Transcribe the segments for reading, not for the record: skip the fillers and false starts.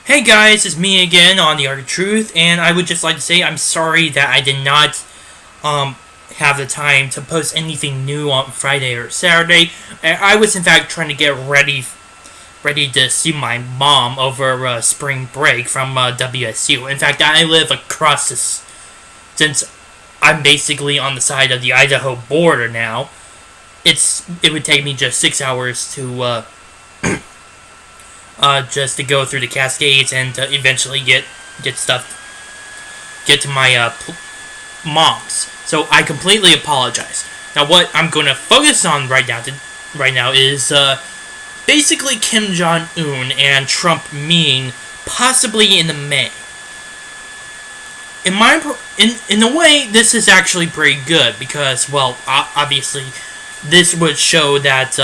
Hey guys, it's me again on The Art of Truth, and I would just like to say I'm sorry that I did not have the time to post anything new on Friday or Saturday. I was in fact trying to get ready to see my mom over spring break from WSU. In fact, I live across this, since I'm basically on the side of the Idaho border now. It would take me just 6 hours to just to go through the Cascades and to eventually get to my mom's. So I completely apologize. Now what I'm going to focus on right now is basically Kim Jong-un and Trump meeting possibly in the May. In a way, this is actually pretty good because, well, obviously, this would show that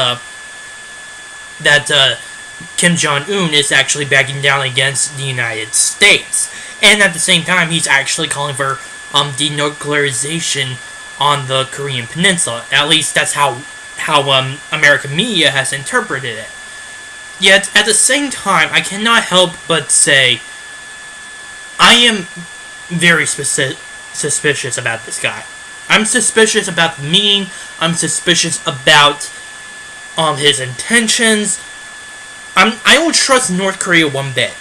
Kim Jong-un is actually backing down against the United States, and at the same time, he's actually calling for denuclearization on the Korean Peninsula. At least that's how American media has interpreted it. Yet at the same time, I cannot help but say I am very suspicious about this guy. I'm suspicious about the meeting. I'm suspicious about his intentions. I don't trust North Korea one bit.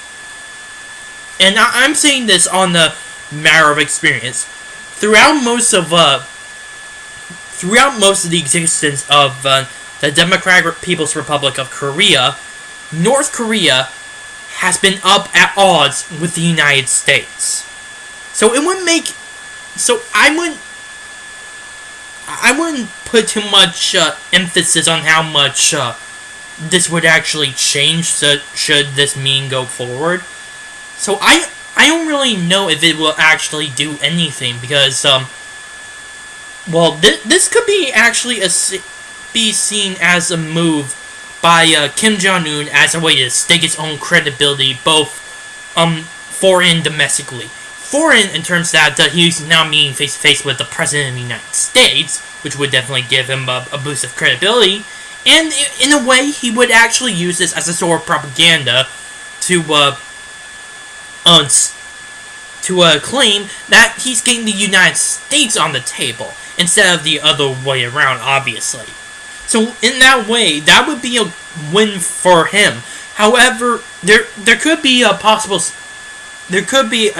And I'm saying this on the matter of experience. Throughout most of the existence of the Democratic People's Republic of Korea, North Korea has been up at odds with the United States. So it wouldn't make... So I wouldn't put too much emphasis on how much this would actually change should this meeting go forward. So I don't really know if it will actually do anything because well, this could be actually be seen as a move by Kim Jong-un as a way to stake his own credibility, both foreign and domestically. Foreign in terms that he's now meeting face to face with the President of the United States, which would definitely give him a boost of credibility. And in a way, he would actually use this as a sort of propaganda to claim that he's getting the United States on the table instead of the other way around, obviously. So in that way, that would be a win for him. However, there could be a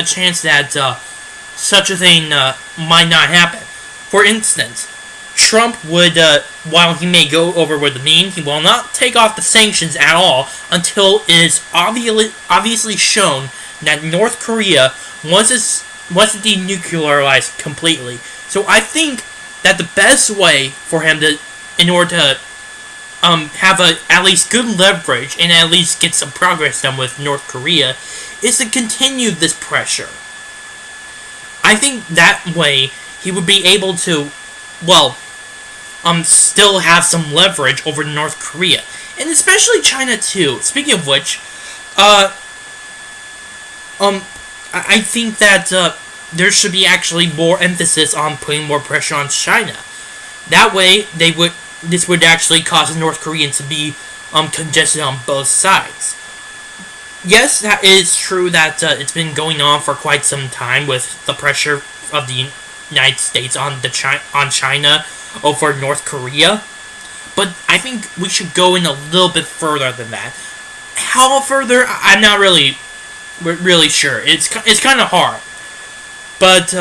chance that such a thing might not happen. For instance, Trump would, while he may go over with the meeting, he will not take off the sanctions at all until it is obviously shown that North Korea wants to denuclearize completely. So I think that the best way for him to, in order to have at least good leverage and at least get some progress done with North Korea, is to continue this pressure. I think that way he would be able to, well, still have some leverage over North Korea, and especially China too. Speaking of which, I think that there should be actually more emphasis on putting more pressure on China. That way, this would actually cause North Koreans to be congested on both sides. Yes, that is true that it's been going on for quite some time with the pressure of the United States on China over North Korea, but I think we should go in a little bit further than that. How further? I'm not really sure. It's kind of hard, but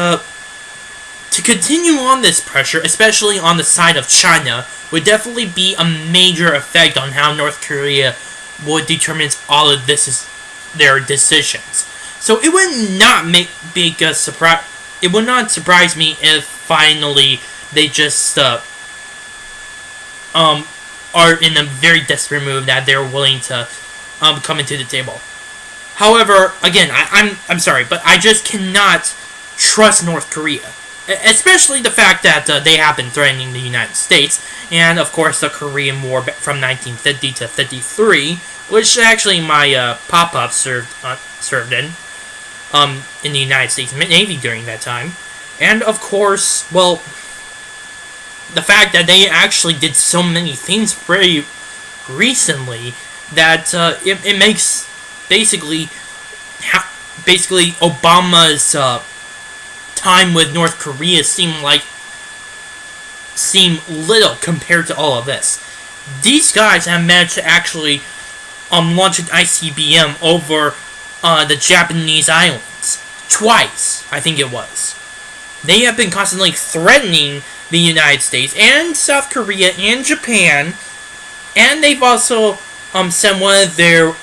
to continue on this pressure, especially on the side of China, would definitely be a major effect on how North Korea would determine all of their decisions. So it would not make a surprise. It would not surprise me if finally they just are in a very desperate move that they're willing to come into the table. However, again, I'm sorry, but I just cannot trust North Korea, especially the fact that they have been threatening the United States, and of course the Korean War from 1950 to 53, which actually my pop-up served in the United States Navy during that time. And of course, well, the fact that they actually did so many things very recently that it makes basically Obama's time with North Korea seem little compared to all of this. These guys have managed to actually launch an ICBM over the Japanese islands twice, I think it was. They have been constantly threatening the United States and South Korea and Japan, and they've also sent one of their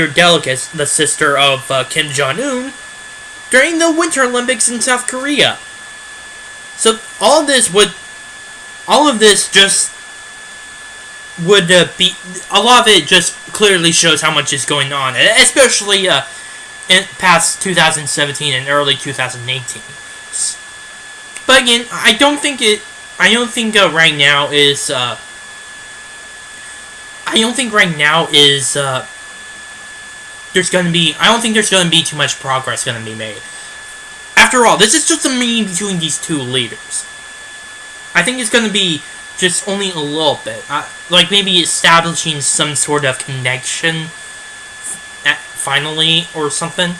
delegates, the sister of Kim Jong-un, during the Winter Olympics in South Korea. So all of this just would be, a lot of it just clearly shows how much is going on, especially in past 2017 and early 2018. But again, I don't think right now is there's going to be too much progress going to be made. After all, this is just a meeting between these two leaders. I think it's going to be just only a little bit. Like maybe establishing some sort of connection finally or something.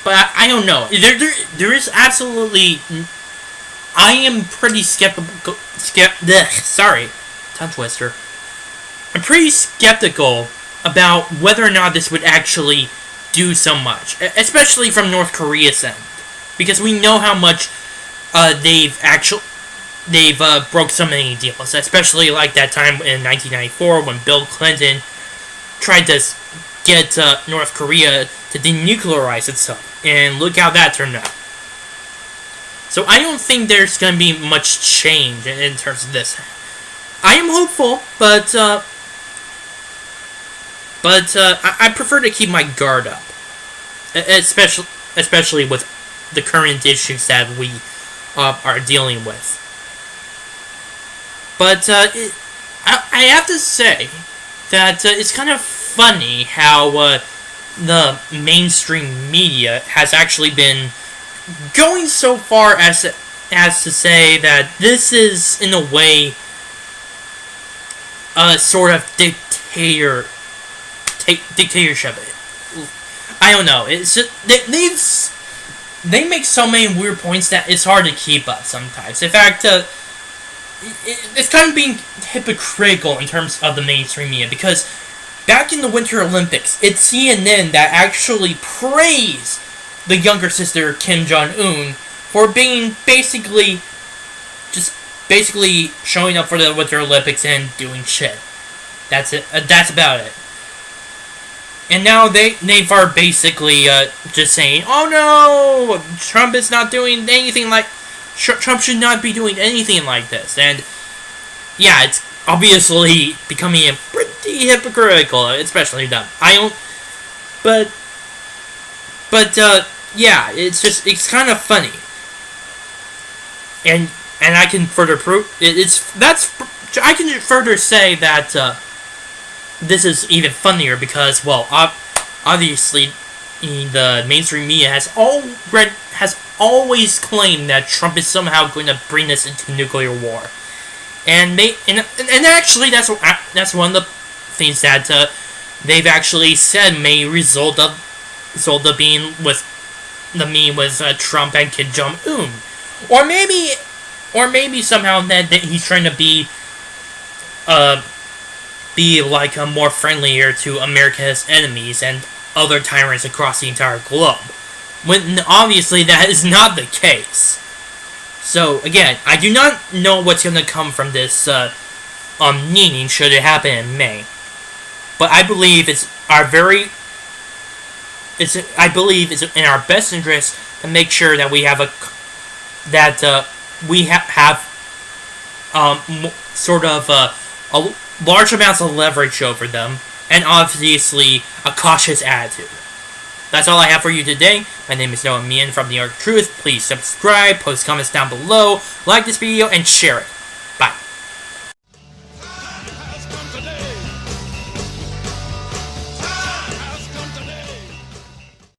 But I don't know. There is absolutely... I am pretty skeptical... Sorry. Tongue twister. I'm pretty skeptical about whether or not this would actually do so much. Especially from North Korea's end. Because we know how much they've broke so many deals, especially like that time in 1994 when Bill Clinton tried to get North Korea to denuclearize itself, and look how that turned out. So I don't think there's going to be much change in terms of this. I am hopeful, but I prefer to keep my guard up, especially with the current issues that we are dealing with. But I have to say that it's kind of funny how the mainstream media has actually been going so far as to say that this is, in a way, a sort of dictatorship. I don't know. It's just, they make so many weird points that it's hard to keep up sometimes. In fact, it's kind of being hypocritical in terms of the mainstream media, because back in the Winter Olympics, it's CNN that actually praised the younger sister Kim Jong-un for being basically showing up for the Winter Olympics and doing shit. That's it. That's about it. And now they are basically just saying, "Oh no, Trump is not doing anything like Trump should not be doing anything like this." And yeah, it's obviously becoming pretty hypocritical, especially them. Yeah, it's kind of funny. And I can further prove I can further say that this is even funnier because, well, obviously the mainstream media has always claimed that Trump is somehow going to bring us into nuclear war, and actually that's one of the things that they've actually said may result of being with the meeting with Trump and Kim Jong-un, or maybe somehow that he's trying to be like more friendlier to America's enemies and other tyrants across the entire globe, when obviously that is not the case. So again, I do not know what's going to come from this meeting should it happen in May, but I believe it's in our best interest to make sure that we have sort of a large amounts of leverage over them, and obviously a cautious attitude. That's all I have for you today. My name is Noah Meehan from The Arc of Truth. Please subscribe, post comments down below, like this video, and share it.